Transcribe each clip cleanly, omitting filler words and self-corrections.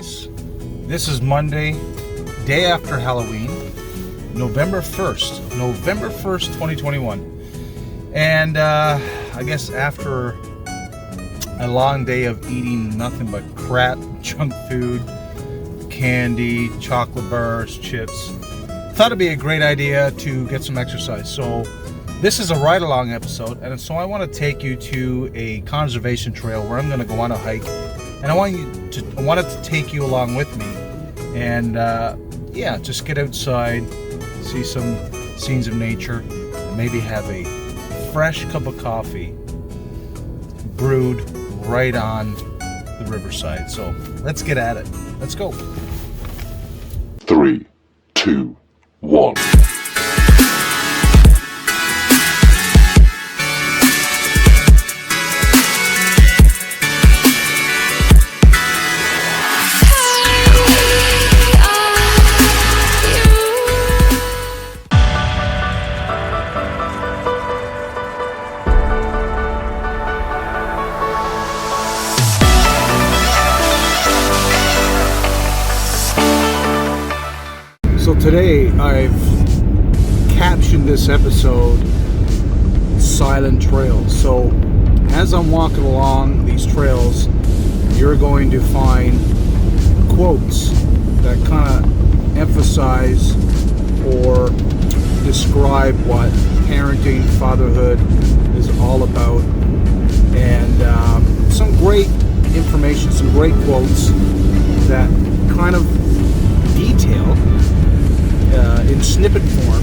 guys. This is Monday, day after Halloween, November 1st, 2021. And I guess after a long day of eating nothing but crap, junk food, candy, chocolate bars, chips, thought it'd be a great idea to get some exercise. So this is a ride-along episode, and so I want to take you to a conservation trail where I'm going to go on a hike, and I wanted to take you along with me, and just get outside, see some scenes of nature, and maybe have a fresh cup of coffee brewed right on the riverside. So let's get at it. Let's go. 3, 2, 1. So today I've captioned this episode Silent Trails. So as I'm walking along these trails, you're going to find quotes that kind of emphasize or describe what parenting, fatherhood is all about, and some great information, some great quotes that kind of detail in snippet form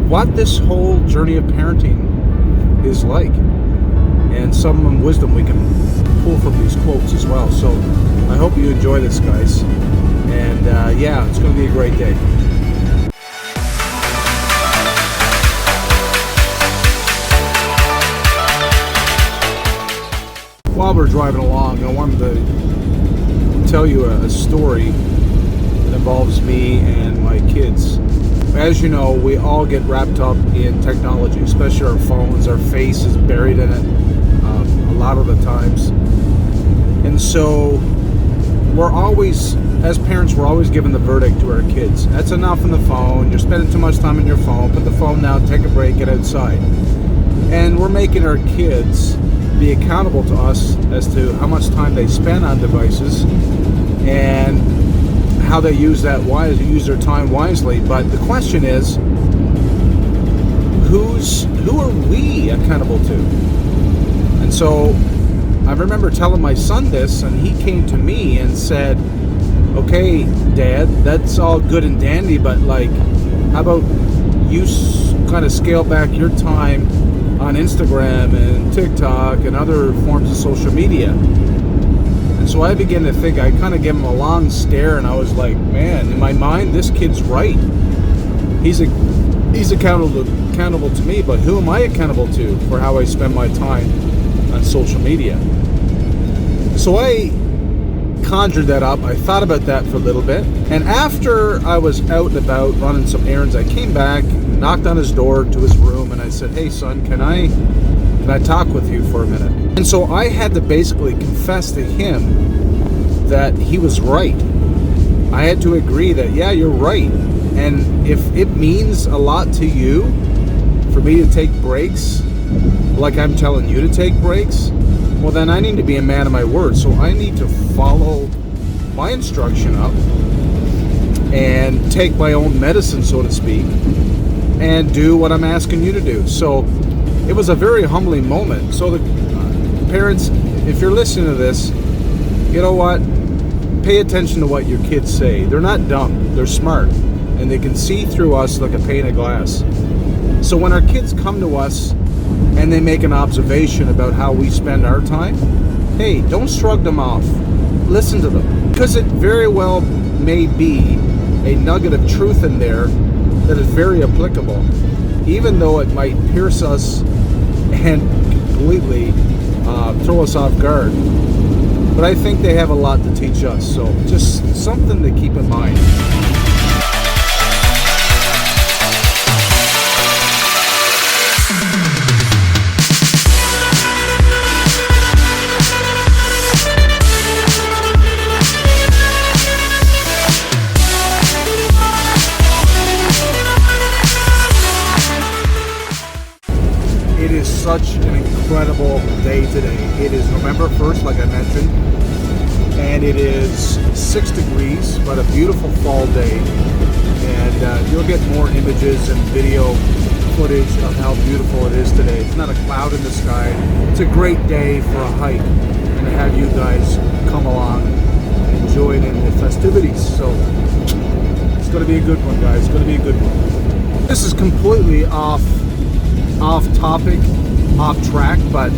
what this whole journey of parenting is like, and some wisdom we can pull from these quotes as well. So I hope you enjoy this, guys, and it's going to be a great day. While we're driving along, I wanted to tell you a story that involves me and my kids. As you know, we all get wrapped up in technology, especially our phones. Our face is buried in it a lot of the times. And so we're always, as parents, we're always giving the verdict to our kids. That's enough on the phone. You're spending too much time on your phone. Put the phone down, take a break, get outside. And we're making our kids be accountable to us as to how much time they spend on devices and how they use their time wisely. But the question is, who are we accountable to? And so I remember telling my son this, and he came to me and said, "Okay, Dad, that's all good and dandy, but how about you kind of scale back your time on Instagram and TikTok and other forms of social media?" And so I began to think, I kind of gave him a long stare, and I was like, man, in my mind, this kid's right. He's accountable to me, but who am I accountable to for how I spend my time on social media? So I conjured that up. I thought about that for a little bit, and after I was out and about running some errands, I came back, knocked on his door to his room, and I said, "Hey son, can I talk with you for a minute?" And so I had to basically confess to him that he was right. I had to agree that, yeah, you're right. And if it means a lot to you for me to take breaks, like I'm telling you to take breaks, well, then I need to be a man of my word. So I need to follow my instruction up and take my own medicine, so to speak, and do what I'm asking you to do. So it was a very humbling moment. So the parents, if you're listening to this, you know what? Pay attention to what your kids say. They're not dumb. They're smart. And they can see through us like a pane of glass. So when our kids come to us and they make an observation about how we spend our time, hey, don't shrug them off. Listen to them. Because it very well may be a nugget of truth in there that is very applicable, even though it might pierce us and completely throw us off guard. But I think they have a lot to teach us, so just something to keep in mind. It is such an incredible day today. It is November 1st, like I mentioned, and it is 6 degrees, but a beautiful fall day. And you'll get more images and video footage of how beautiful it is today. It's not a cloud in the sky. It's a great day for a hike, and to have you guys come along and join in the festivities. So it's going to be a good one, guys. It's going to be a good one. This is completely off topic, off track, but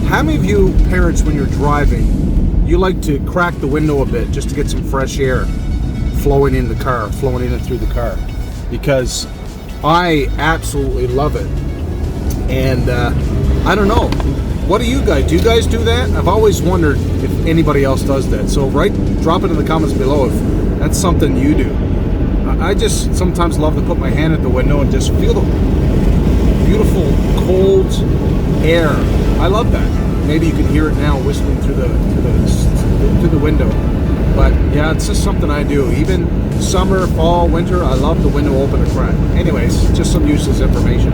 how many of you parents, when you're driving, you like to crack the window a bit just to get some fresh air flowing in the car, flowing in and through the car? Because I absolutely love it. And I don't know, what do you guys do that? I've always wondered if anybody else does that. So drop it in the comments below if that's something you do. I just sometimes love to put my hand at the window and just feel the beautiful cold air. I love that. Maybe you can hear it now whistling through the window. But yeah, it's just something I do. Even summer, fall, winter, I love the window open and crack. Anyways, just some useless information.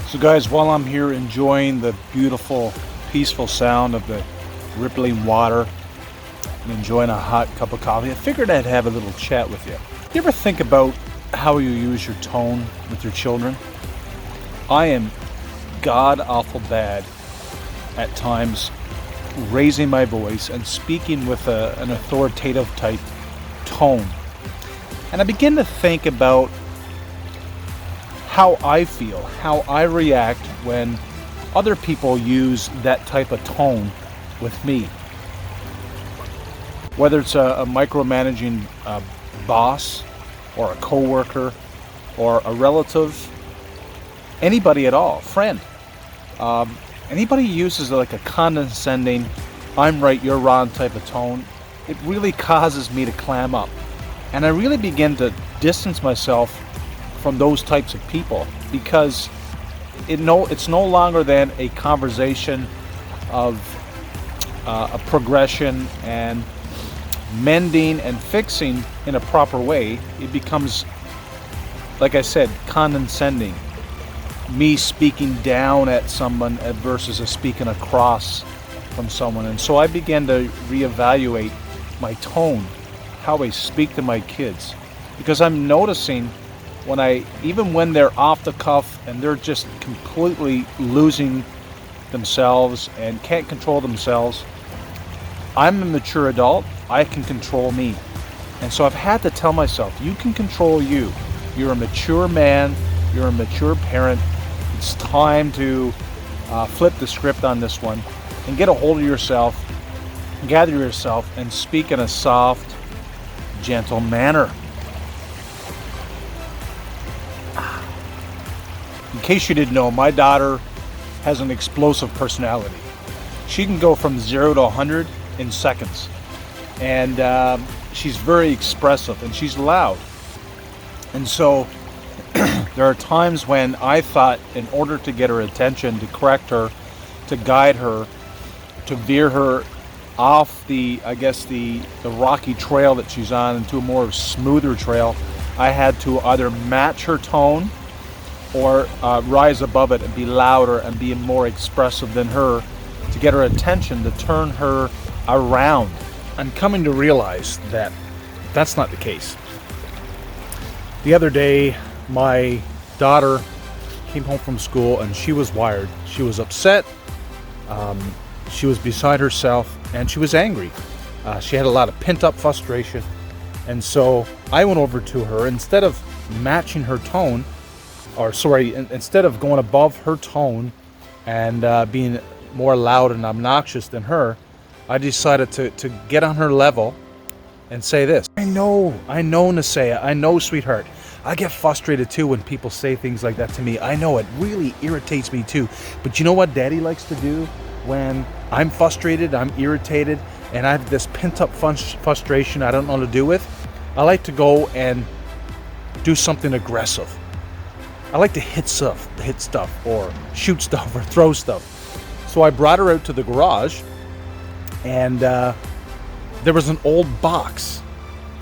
So guys, while I'm here enjoying the beautiful, peaceful sound of the rippling water and enjoying a hot cup of coffee, I figured I'd have a little chat with you. You ever think about how you use your tone with your children? I am god awful bad at times raising my voice and speaking with an authoritative type tone. And I begin to think about how I feel, how I react when other people use that type of tone with me. Whether it's a micromanaging boss or a coworker or a relative, anybody at all, friend. Anybody uses like a condescending, I'm right, you're wrong type of tone, it really causes me to clam up. And I really begin to distance myself from those types of people, because it's no longer than a conversation of a progression and mending and fixing in a proper way. It becomes, like I said, condescending. Me speaking down at someone versus speaking across from someone. And so I began to reevaluate my tone, how I speak to my kids, because I'm noticing even when they're off the cuff and they're just completely losing themselves and can't control themselves, I'm a mature adult, I can control me. And so I've had to tell myself, you can control you. You're a mature man, you're a mature parent. It's time to flip the script on this one and get a hold of yourself, gather yourself, and speak in a soft, gentle manner. In case you didn't know, my daughter has an explosive personality. She can go from 0 to 100 in seconds. And she's very expressive and she's loud. And so there are times when I thought, in order to get her attention, to correct her, to guide her, to veer her off the rocky trail that she's on into a more smoother trail, I had to either match her tone or rise above it and be louder and be more expressive than her to get her attention, to turn her around. I'm coming to realize that that's not the case. The other day, my daughter came home from school and she was wired. She was upset, she was beside herself, and she was angry. She had a lot of pent-up frustration. And so I went over to her. Instead of matching her tone, instead of going above her tone and being more loud and obnoxious than her, I decided to get on her level and say this. I know, Nasea, I know, sweetheart. I get frustrated too when people say things like that to me. I know, it really irritates me too. But you know what Daddy likes to do when I'm frustrated, I'm irritated, and I have this pent-up frustration I don't know what to do with? I like to go and do something aggressive. I like to hit stuff, or shoot stuff, or throw stuff. So I brought her out to the garage, and there was an old box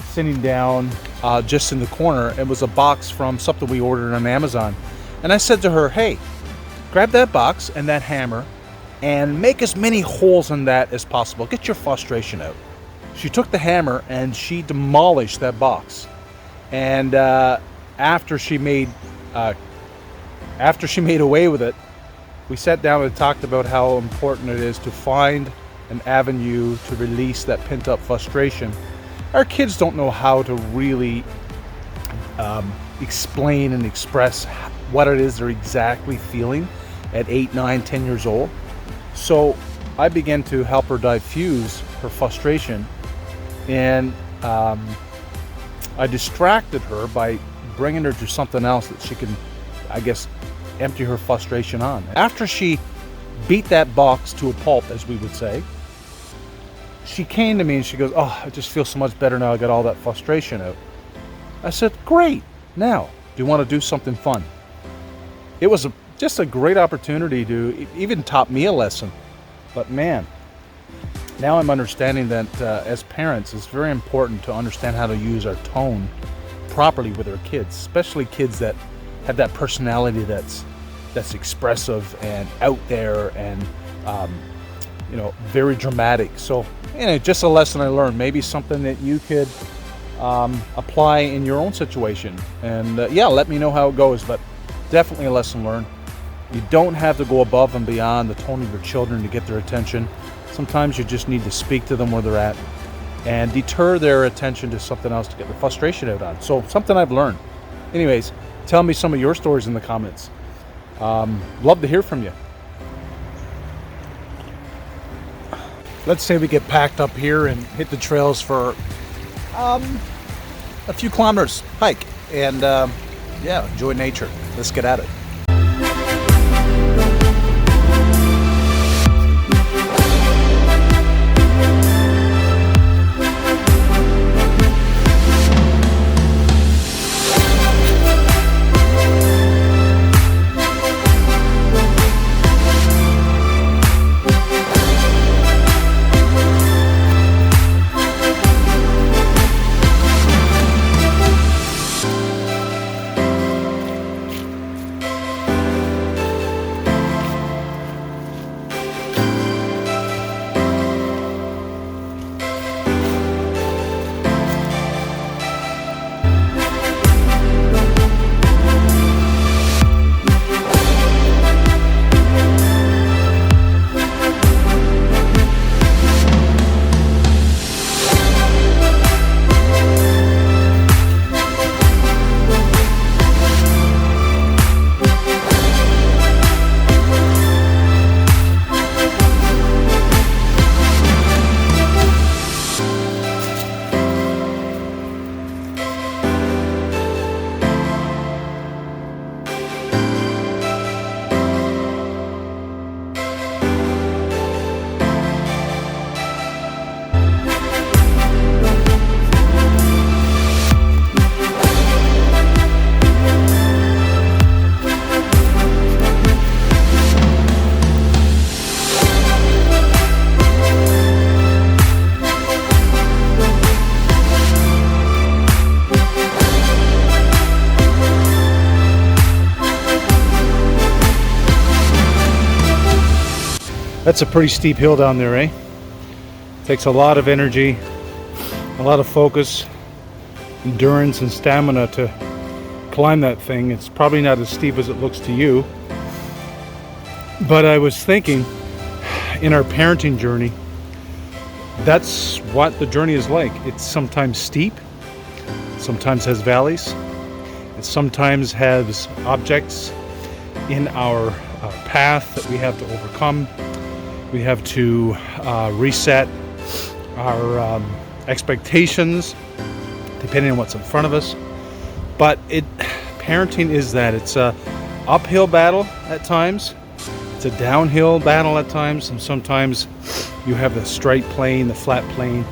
sitting down just in the corner. It was a box from something we ordered on Amazon. And I said to her, hey, grab that box and that hammer and make as many holes in that as possible. Get your frustration out. She took the hammer and she demolished that box. And after she made away with it, we sat down and talked about how important it is to find an avenue to release that pent-up frustration. Our kids don't know how to really explain and express what it is they're exactly feeling at 8, 9, 10 years old. So I began to help her diffuse her frustration, and I distracted her by bringing her to something else that she can, I guess, empty her frustration on. After she beat that box to a pulp, as we would say, she came to me and she goes, oh, I just feel so much better now I got all that frustration out. I said, great. Now, do you want to do something fun? It was just a great opportunity to even taught me a lesson. But man, now I'm understanding that as parents, it's very important to understand how to use our tone properly with our kids, especially kids that have that personality that's that's expressive and out there and very dramatic. So just a lesson I learned, maybe something that you could apply in your own situation. And let me know how it goes, but definitely a lesson learned. You don't have to go above and beyond the tone of your children to get their attention. Sometimes you just need to speak to them where they're at and deter their attention to something else to get the frustration out on. So something I've learned. Anyways, tell me some of your stories in the comments. Love to hear from you. Let's say we get packed up here and hit the trails for a few kilometers hike and enjoy nature. Let's get at it. That's a pretty steep hill down there, eh? Takes a lot of energy, a lot of focus, endurance, and stamina to climb that thing. It's probably not as steep as it looks to you. But I was thinking, in our parenting journey, that's what the journey is like. It's sometimes steep, sometimes has valleys, it sometimes has objects in our path that we have to overcome. We have to reset our expectations depending on what's in front of us. But parenting is that. It's a uphill battle at times. It's a downhill battle at times. And sometimes you have the straight plane, the flat plane,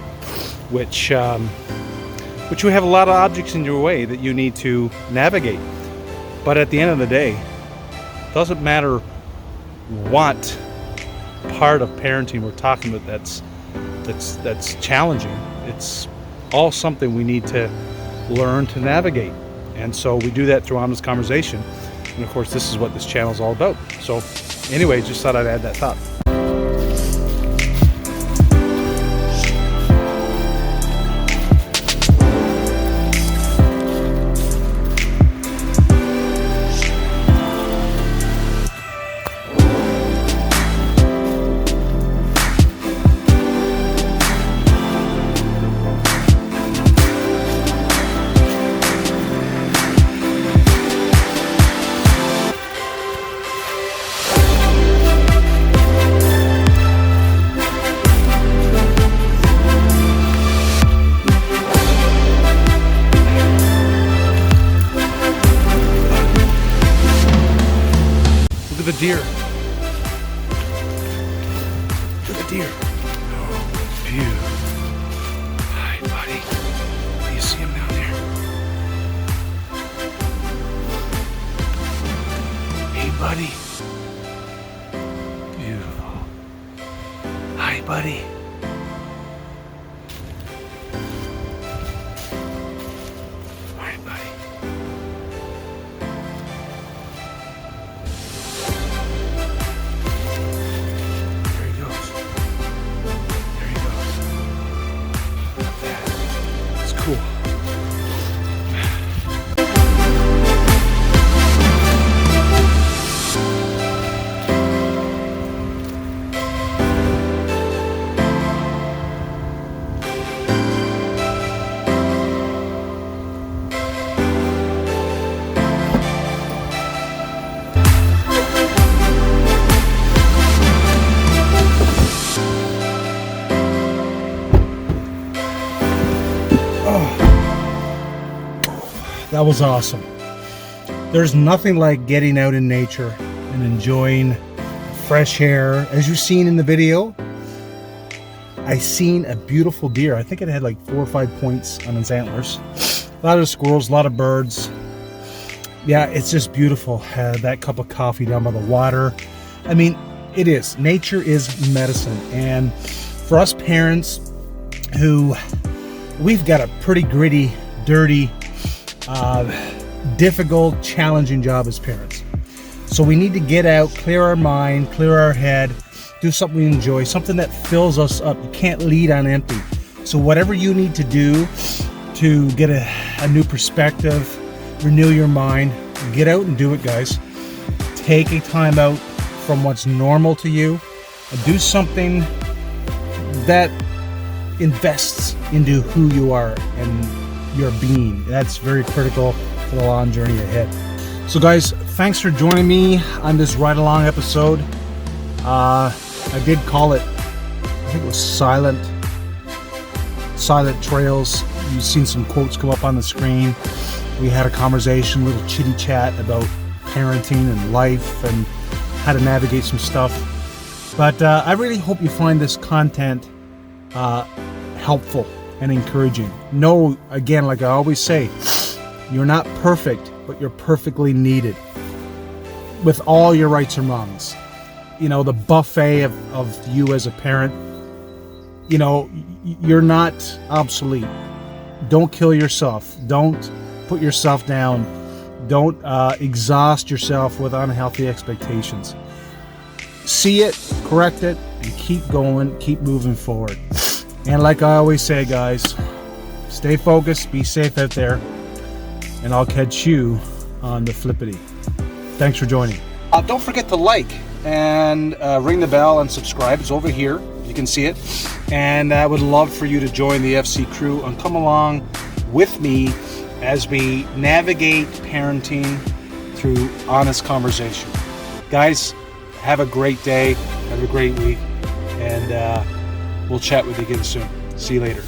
which you have a lot of objects in your way that you need to navigate. But at the end of the day, it doesn't matter what part of parenting we're talking about that's challenging. It's all something we need to learn to navigate, and so we do that through honest conversation. And of course, this is what this channel is all about. So anyway, just thought I'd add that thought. Look at the deer. Look at the deer. Oh, beautiful. Hi, buddy. Do you see him down there? Hey, buddy. Beautiful. Hi, buddy. Hi, buddy. That was awesome. There's nothing like getting out in nature and enjoying fresh air. As you've seen in the video, I seen a beautiful deer. I think it had like 4 or 5 points on its antlers. A lot of squirrels, a lot of birds. Yeah, it's just beautiful. That cup of coffee down by the water. I mean, it is. Nature is medicine. And for us parents who, we've got a pretty gritty, dirty, difficult, challenging job as parents. So we need to get out, clear our mind, clear our head, do something we enjoy, something that fills us up. You can't lead on empty. So whatever you need to do to get a new perspective, renew your mind, get out and do it, guys. Take a time out from what's normal to you and do something that invests into who you are and your being. That's very critical for the long journey ahead. So guys, thanks for joining me on this ride along episode. I did call it, I think it was Silent Trails. You've seen some quotes come up on the screen. We had a conversation, a little chitty chat about parenting and life and how to navigate some stuff. But I really hope you find this content helpful and encouraging. Know, again, like I always say, you're not perfect, but you're perfectly needed with all your rights and wrongs. You know, the buffet of you as a parent, you know, you're not obsolete. Don't kill yourself. Don't put yourself down. Don't exhaust yourself with unhealthy expectations. See it, correct it, and keep going, keep moving forward. And like I always say, guys, stay focused, be safe out there, and I'll catch you on the flippity. Thanks for joining. Don't forget to like and ring the bell and subscribe. It's over here. You can see it. And I would love for you to join the FC crew and come along with me as we navigate parenting through honest conversation. Guys, have a great day. Have a great week. And we'll chat with you again soon. See you later.